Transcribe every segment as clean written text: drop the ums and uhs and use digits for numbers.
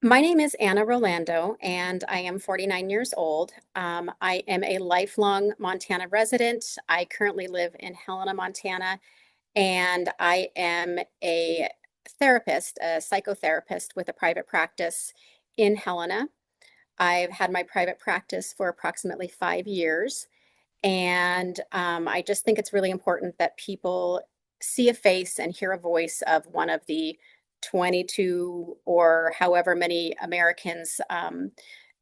My name is Anna Rolando, and I am 49 years old. I am a lifelong Montana resident. I currently live in Helena, Montana, and I am a therapist, a psychotherapist with a private practice in Helena. I've had my private practice for approximately 5 years, and I just think it's really important that people see a face and hear a voice of one of the 22 or however many Americans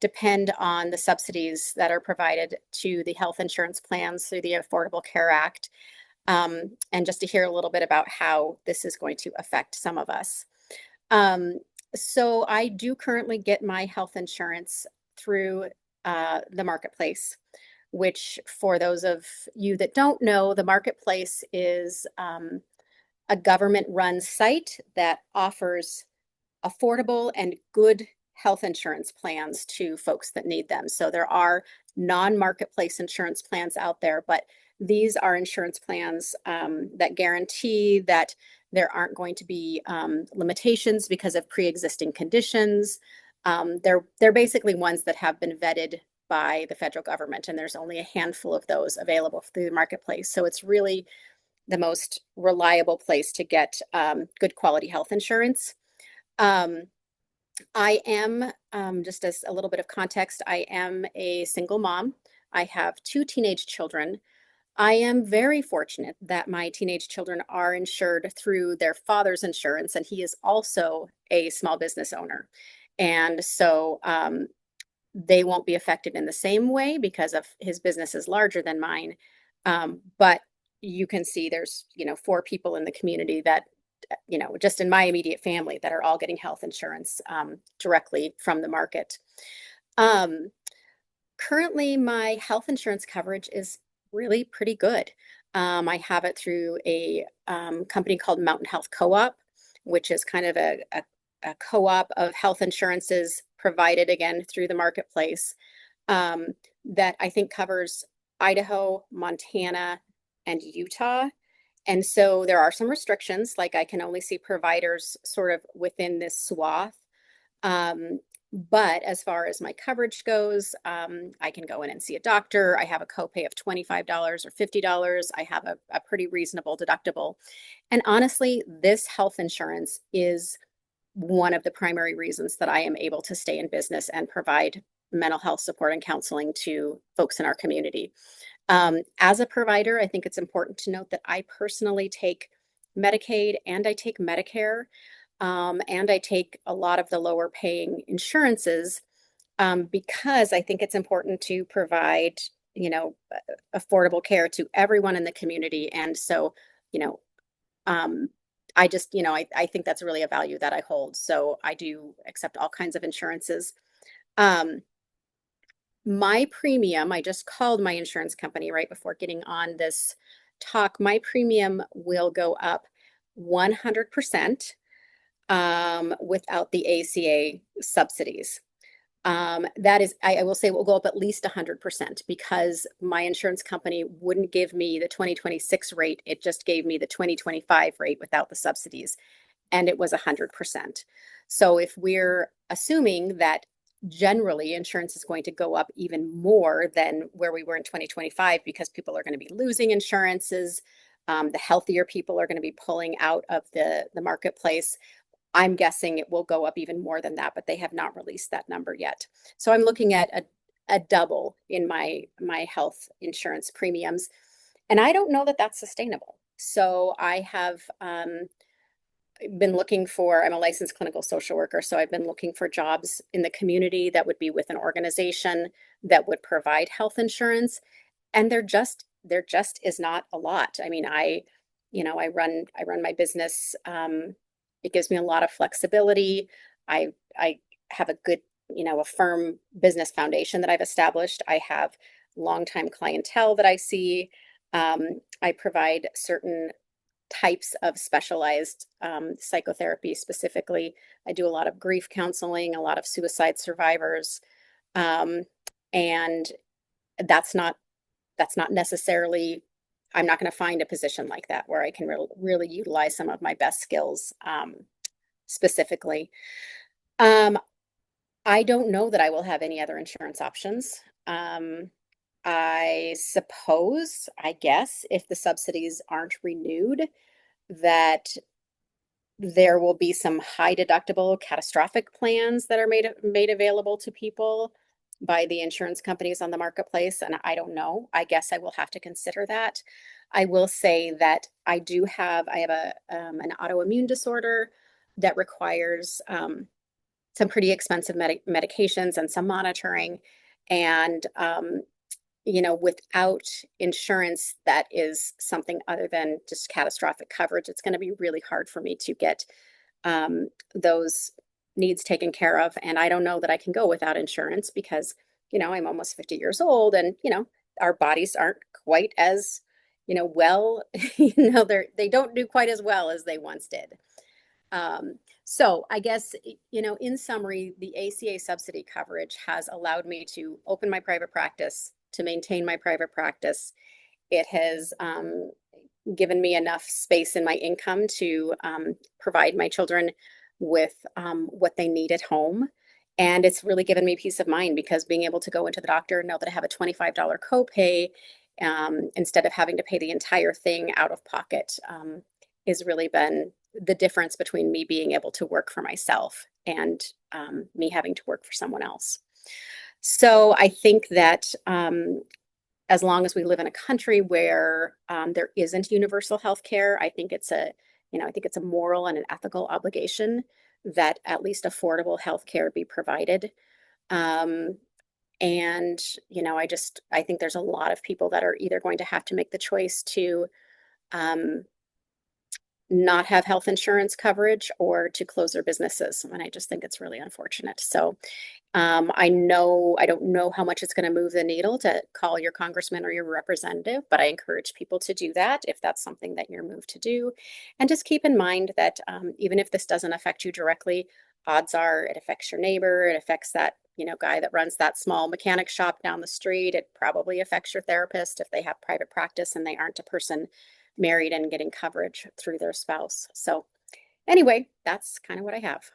depend on the subsidies that are provided to the health insurance plans through the Affordable Care Act, and just to hear a little bit about how this is going to affect some of us. Um, so I do currently get my health insurance through the marketplace, which for those of you that don't know, the marketplace is a government-run site that offers affordable and good health insurance plans to folks that need them. So there are non-marketplace insurance plans out there, but these are insurance plans that guarantee that there aren't going to be limitations because of pre-existing conditions. They're basically ones that have been vetted by the federal government, and there's only a handful of those available through the marketplace. So it's really the most reliable place to get good quality health insurance. Um, I am, just as a little bit of context, I am a single mom. I have two teenage children. I am very fortunate that my teenage children are insured through their father's insurance, and he is also a small business owner. And so they won't be affected in the same way because of his business is larger than mine. But you can see there's, four people in the community that, just in my immediate family that are all getting health insurance directly from the market. Um, Currently, my health insurance coverage is really pretty good. I have it through a company called Mountain Health Co-op, which is kind of a co-op of health insurances provided again through the marketplace, um, that I think covers Idaho, Montana, and Utah. And so there are some restrictions, like I can only see providers sort of within this swath. Um, but as far as my coverage goes, I can go in and see a doctor. I have a copay of $25 or $50. I have a pretty reasonable deductible. And honestly, this health insurance is one of the primary reasons that I am able to stay in business and provide mental health support and counseling to folks in our community. As a provider, I think it's important to note that I personally take Medicaid and I take Medicare, and I take a lot of the lower paying insurances, because I think it's important to provide, affordable care to everyone in the community. And so, you know, um, I just, I think that's really a value that I hold. So I do accept all kinds of insurances. Um, my premium, I just called my insurance company right before getting on this talk. My premium will go up 100% without the ACA subsidies. That is, I will say it will go up at least 100% because my insurance company wouldn't give me the 2026 rate. It just gave me the 2025 rate without the subsidies, and it was 100%. So if we're assuming that generally insurance is going to go up even more than where we were in 2025 because people are going to be losing insurances, the healthier people are going to be pulling out of the marketplace. I'm guessing it will go up even more than that, but they have not released that number yet. So I'm looking at a double in my health insurance premiums, and I don't know that that's sustainable. So I have been looking for, I'm a licensed clinical social worker, so I've been looking for jobs in the community that would be with an organization that would provide health insurance, and there just is not a lot. I mean, I run my business. It gives me a lot of flexibility. I have a good, a firm business foundation that I've established. I have longtime clientele that I see. I provide certain types of specialized psychotherapy specifically. I do a lot of grief counseling, a lot of suicide survivors, um, and that's not that's not necessarily, I'm not going to find a position like that where I can really utilize some of my best skills specifically. Um, I don't know that I will have any other insurance options. I suppose, I guess, if the subsidies aren't renewed, that there will be some high deductible catastrophic plans that are made available to people by the insurance companies on the marketplace. And I don't know. I guess I will have to consider that. I will say that I have an autoimmune disorder that requires some pretty expensive medications and some monitoring. And without insurance that is something other than just catastrophic coverage, it's going to be really hard for me to get those needs taken care of. And I don't know that I can go without insurance because, I'm almost 50 years old and, our bodies aren't quite as, well, they don't do quite as well as they once did. So I guess, in summary, the ACA subsidy coverage has allowed me to open my private practice, to maintain my private practice. It has given me enough space in my income to provide my children with what they need at home. And it's really given me peace of mind because being able to go into the doctor and know that I have a $25 copay instead of having to pay the entire thing out of pocket has really been the difference between me being able to work for myself and me having to work for someone else. So I think that as long as we live in a country where there isn't universal health care, I think it's a moral and an ethical obligation that at least affordable health care be provided. Um, and, I think there's a lot of people that are either going to have to make the choice to um, not have health insurance coverage or to close their businesses. And I just think it's really unfortunate. So I don't know how much it's going to move the needle to call your congressman or your representative, but I encourage people to do that if that's something that you're moved to do. And just keep in mind that even if this doesn't affect you directly, odds are it affects your neighbor, it affects that, guy that runs that small mechanic shop down the street. It probably affects your therapist if they have private practice and they aren't a person married and getting coverage through their spouse. So anyway, that's kind of what I have.